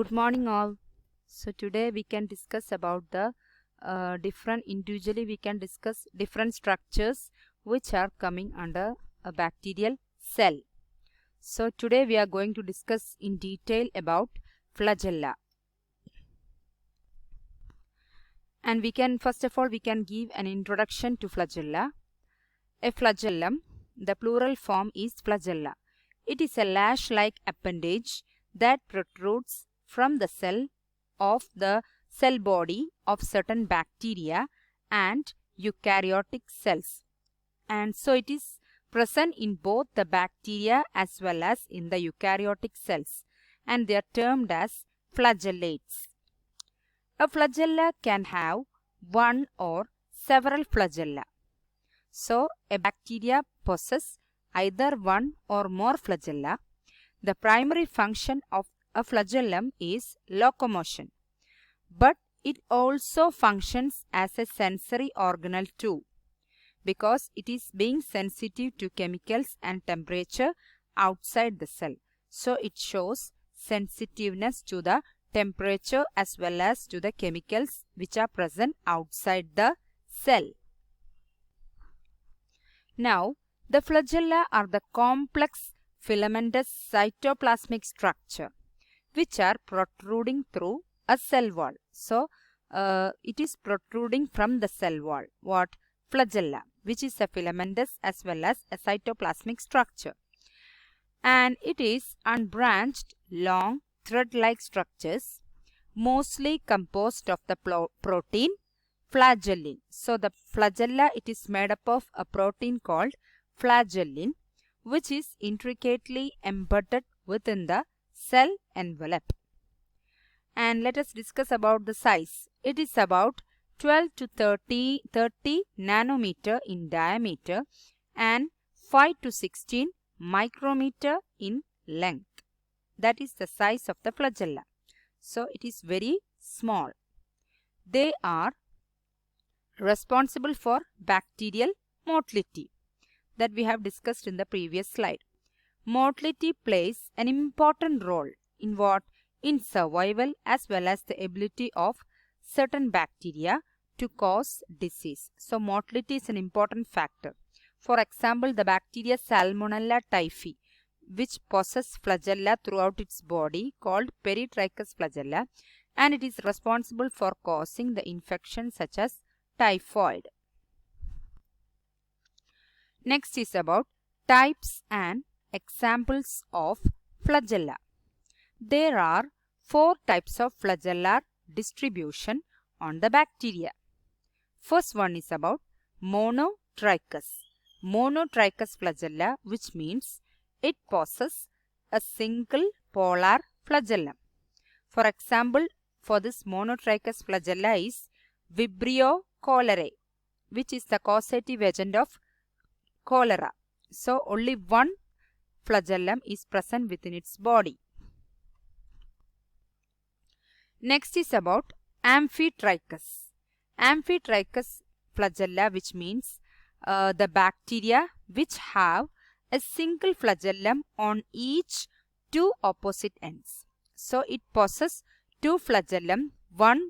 Good morning all. So today we can discuss about the individually we can discuss different structures which are coming under a bacterial cell. So today we are going to discuss in detail about flagella. And we can first of all we can give an introduction to flagella. A flagellum, the plural form is flagella. It is a lash-like appendage that protrudes from the cell of the cell body of certain bacteria and eukaryotic cells. And so it is present in both the bacteria as well as in the eukaryotic cells, and they are termed as flagellates. A flagella can have one or several flagella. So a bacteria possesses either one or more flagella. The primary function of a flagellum is locomotion, but it also functions as a sensory organelle too, because it is being sensitive to chemicals and temperature outside the cell. So it shows sensitiveness to the temperature as well as to the chemicals which are present outside the cell. Now, the flagella are the complex filamentous cytoplasmic structure which are protruding through a cell wall. So, it is protruding from the cell wall. What? Flagella, which is a filamentous as well as a cytoplasmic structure. And it is unbranched, long, thread-like structures, mostly composed of the protein flagellin. So, the flagella, it is made up of a protein called flagellin, which is intricately embedded within the cell envelope. And let us discuss about the size. It is about 12 to 30 nanometer in diameter and 5 to 16 micrometer in length. That is the size of the flagella. So, it is very small. They are responsible for bacterial motility that we have discussed in the previous slide. Motility plays an important role in what? In survival as well as the ability of certain bacteria to cause disease. So, motility is an important factor. For example, the bacteria Salmonella typhi, which possesses flagella throughout its body, called Peritrichus flagella, and it is responsible for causing the infection such as typhoid. Next is about types and examples of flagella. There are 4 types of flagellar distribution on the bacteria. First one is about monotrichous. Monotrichous flagella, which means it possesses a single polar flagellum. For example, for this monotrichous flagella is Vibrio cholerae, which is the causative agent of cholera. So, only one flagellum is present within its body. Next is about Amphitrichus. Amphitrichus flagella, which means the bacteria which have a single flagellum on each 2 opposite ends. So, it possesses 2 flagellum, one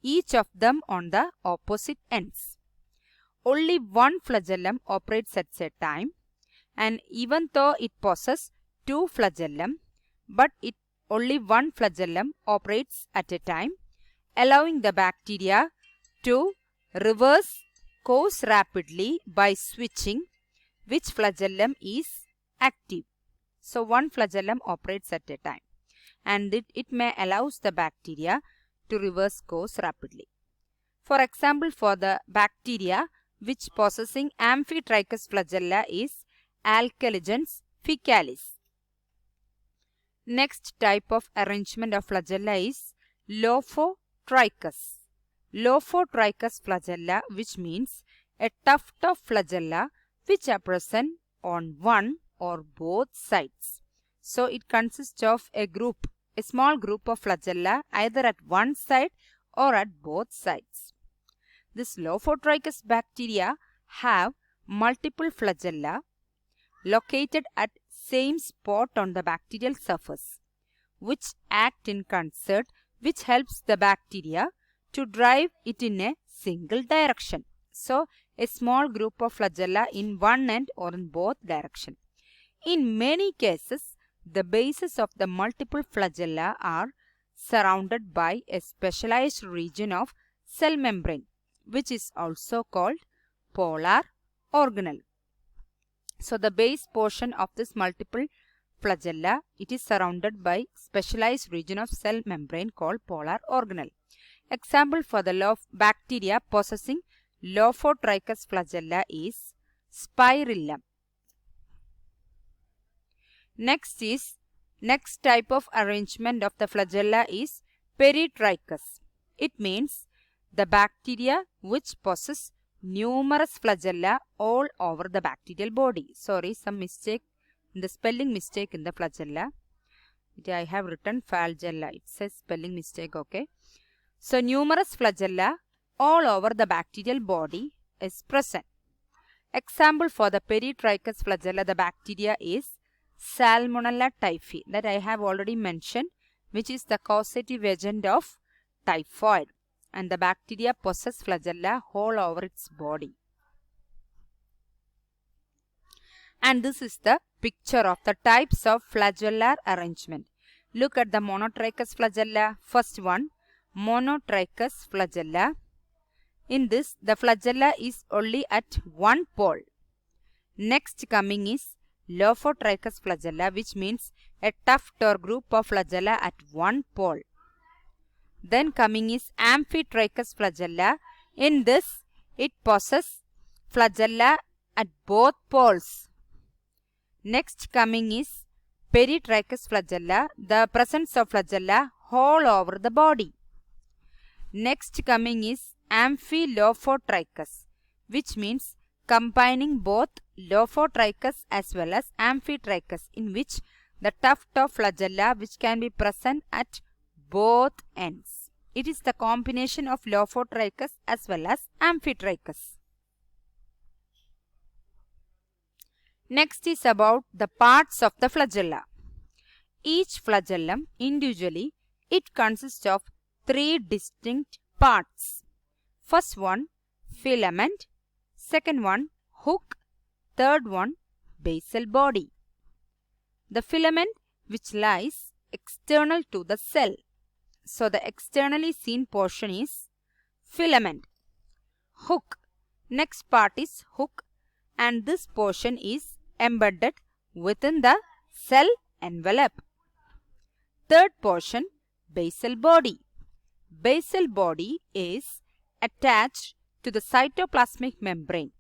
each of them on the opposite ends. Only one flagellum operates at a time, and even though it possesses 2 flagellum, but only one flagellum operates at a time, allowing the bacteria to reverse course rapidly by switching which flagellum is active. So, one flagellum operates at a time, and it may allows the bacteria to reverse course rapidly. For example, for the bacteria which possessing Amphitrichus flagella is Alcaligens faecalis. Next type of arrangement of flagella is Lophotrichus. Lophotrichus flagella, which means a tuft of flagella which are present on one or both sides. So, it consists of a small group of flagella either at one side or at both sides. This Lophotrichus bacteria have multiple flagella located at same spot on the bacterial surface. which act in concert, which helps the bacteria to drive it in a single direction. So, a small group of flagella in one end or in both directions. In many cases, the bases of the multiple flagella are surrounded by a specialized region of cell membrane, which is also called polar organelle. So, the base portion of this multiple flagella, it is surrounded by specialized region of cell membrane called polar organelle. Example for the bacteria possessing Lophotrichus flagella is Spirillum. Next type of arrangement of the flagella is Peritrichus. It means the bacteria which possess numerous flagella all over the bacterial body. Sorry, some mistake in the spelling mistake in the flagella. I have written flagella. It says spelling mistake, okay. So, numerous flagella all over the bacterial body is present. Example for the Peritrichus flagella, the bacteria is Salmonella typhi, that I have already mentioned, which is the causative agent of typhoid, and the bacteria possess flagella all over its body. And this is the picture of the types of flagellar arrangement. Look at the Monotrichus flagella. First one, Monotrichus flagella. In this, the flagella is only at one pole. Next coming is Lophotrichus flagella, which means a tuft or group of flagella at one pole. Then coming is Amphitrichus flagella. In this, it possesses flagella at both poles. Next coming is Peritrichus flagella, the presence of flagella all over the body. Next coming is Amphilophotrichus, which means combining both Lophotrichus as well as Amphitrichus, in which the tuft of flagella which can be present at both ends. It is the combination of Lophotrichus as well as Amphitrichus. Next is about the parts of the flagella. Each flagellum individually, it consists of three distinct parts. First one, filament. Second one, hook. Third one, basal body. The filament which lies external to the cell. So, the externally seen portion is filament. Hook. Next part is hook, and this portion is embedded within the cell envelope. Third portion, basal body. Basal body is attached to the cytoplasmic membrane,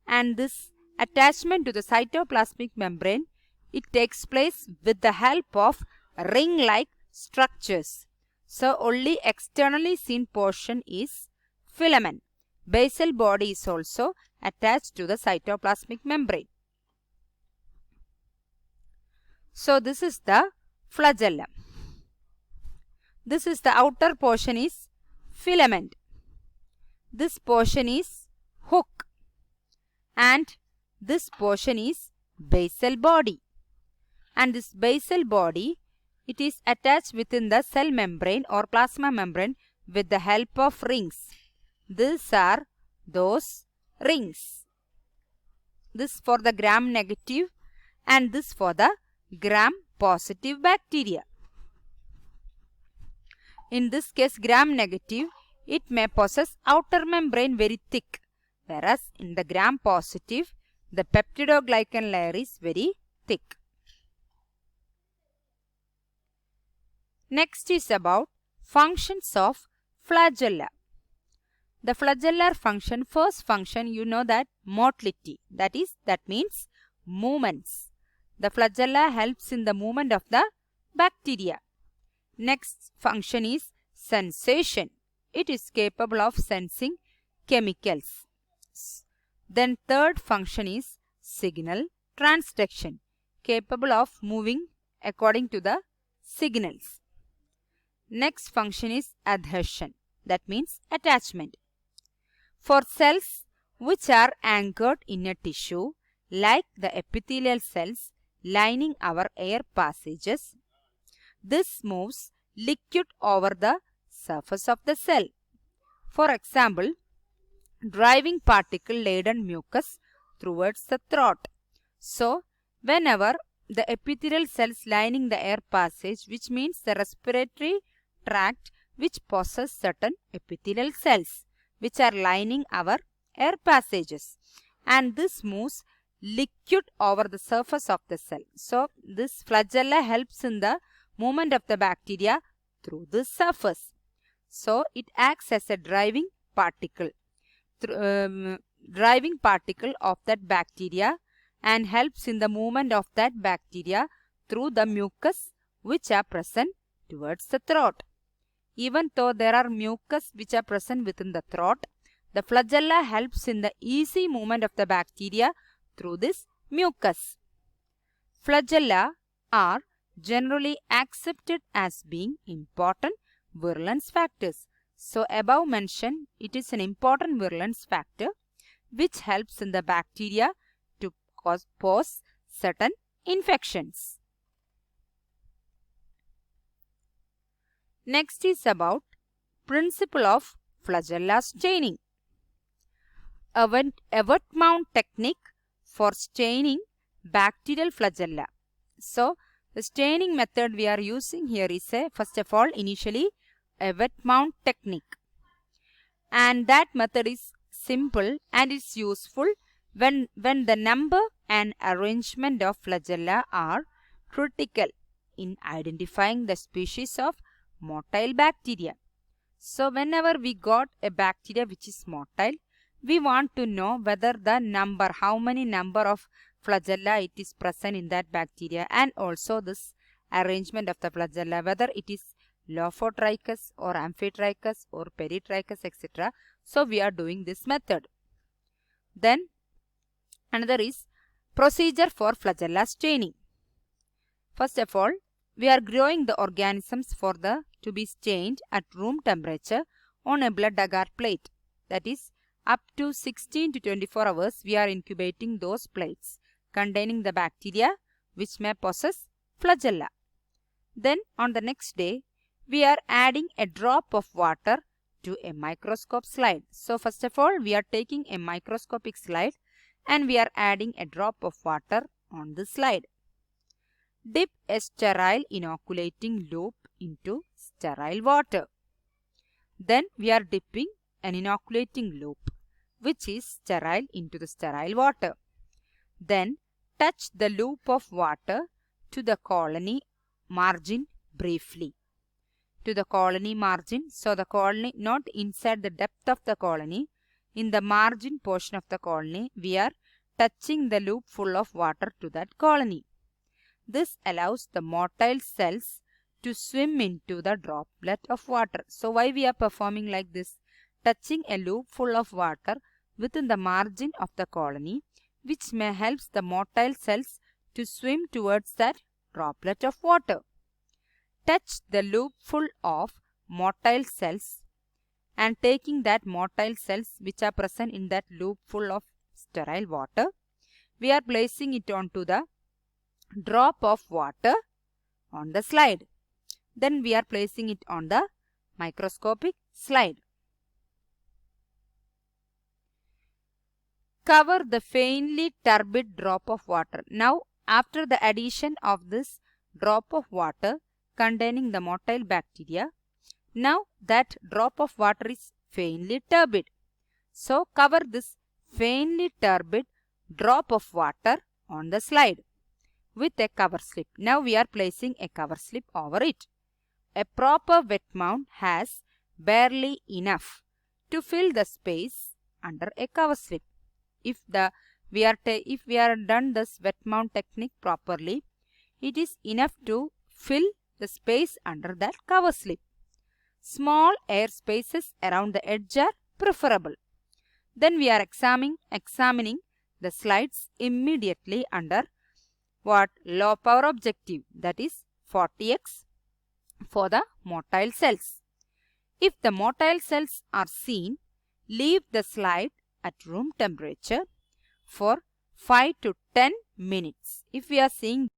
and this attachment to the cytoplasmic membrane, it takes place with the help of ring-like structures. So, only externally seen portion is filament. Basal body is also attached to the cytoplasmic membrane. So, this is the flagellum. This is the outer portion is filament. This portion is hook, and this portion is basal body. And this basal body, it is attached within the cell membrane or plasma membrane with the help of rings. These are those rings. This for the gram negative and this for the gram positive bacteria. In this case, gram negative, it may possess outer membrane very thick, whereas in the gram positive, the peptidoglycan layer is very thick. Next is about functions of flagella. The flagellar function, first function, you know that motility, that means movements. The flagella helps in the movement of the bacteria. Next function is sensation. It is capable of sensing chemicals. Then third function is signal transduction, capable of moving according to the signals. Next function is adhesion, that means attachment. For cells which are anchored in a tissue like the epithelial cells lining our air passages, this moves liquid over the surface of the cell. For example, driving particle-laden mucus towards the throat. So, whenever the epithelial cells lining the air passage, which means the respiratory tract which possess certain epithelial cells which are lining our air passages, and this moves liquid over the surface of the cell. So, this flagella helps in the movement of the bacteria through this surface. So, it acts as a driving particle of that bacteria and helps in the movement of that bacteria through the mucus which are present towards the throat. Even though there are mucus which are present within the throat, the flagella helps in the easy movement of the bacteria through this mucus. Flagella are generally accepted as being important virulence factors. So, above mentioned, it is an important virulence factor which helps in the bacteria to cause certain infections. Next is about principle of flagella staining. A wet-mount technique for staining bacterial flagella. So, the staining method we are using here is first of all initially a wet-mount technique. And that method is simple and is useful when the number and arrangement of flagella are critical in identifying the species of motile bacteria. So, whenever we got a bacteria which is motile, we want to know whether the number, how many number of flagella it is present in that bacteria, and also this arrangement of the flagella, whether it is Lophotrichus or Amphitrichus or Peritrichus, etc. So, we are doing this method. Then, another is procedure for flagella staining. First of all, we are growing the organisms to be stained at room temperature on a blood agar plate. That is, up to 16 to 24 hours, we are incubating those plates containing the bacteria which may possess flagella. Then, on the next day, we are adding a drop of water to a microscope slide. So, first of all, we are taking a microscopic slide and we are adding a drop of water on the slide. Dip a sterile inoculating loop into sterile water. Then, we are dipping an inoculating loop which is sterile into the sterile water. Then, touch the loop of water to the colony margin briefly. To the colony margin, so the colony not inside the depth of the colony, in the margin portion of the colony, we are touching the loop full of water to that colony. This allows the motile cells to swim into the droplet of water. So, why we are performing like this? Touching a loop full of water within the margin of the colony, which may help the motile cells to swim towards that droplet of water. Touch the loop full of motile cells and taking that motile cells which are present in that loop full of sterile water, we are placing it onto the drop of water on the slide. Then we are placing it on the microscopic slide. Cover the faintly turbid drop of water. Now, after the addition of this drop of water containing the motile bacteria, now that drop of water is faintly turbid. So, cover this faintly turbid drop of water on the slide with a cover slip. Now, we are placing a cover slip over it. A proper wet mount has barely enough to fill the space under a cover slip. If we are done this wet mount technique properly, it is enough to fill the space under that cover slip. Small air spaces around the edge are preferable. Then we are examining the slides immediately under low power objective, that is 40x for the motile cells. If the motile cells are seen, leave the slide at room temperature for 5 to 10 minutes. If we are seeing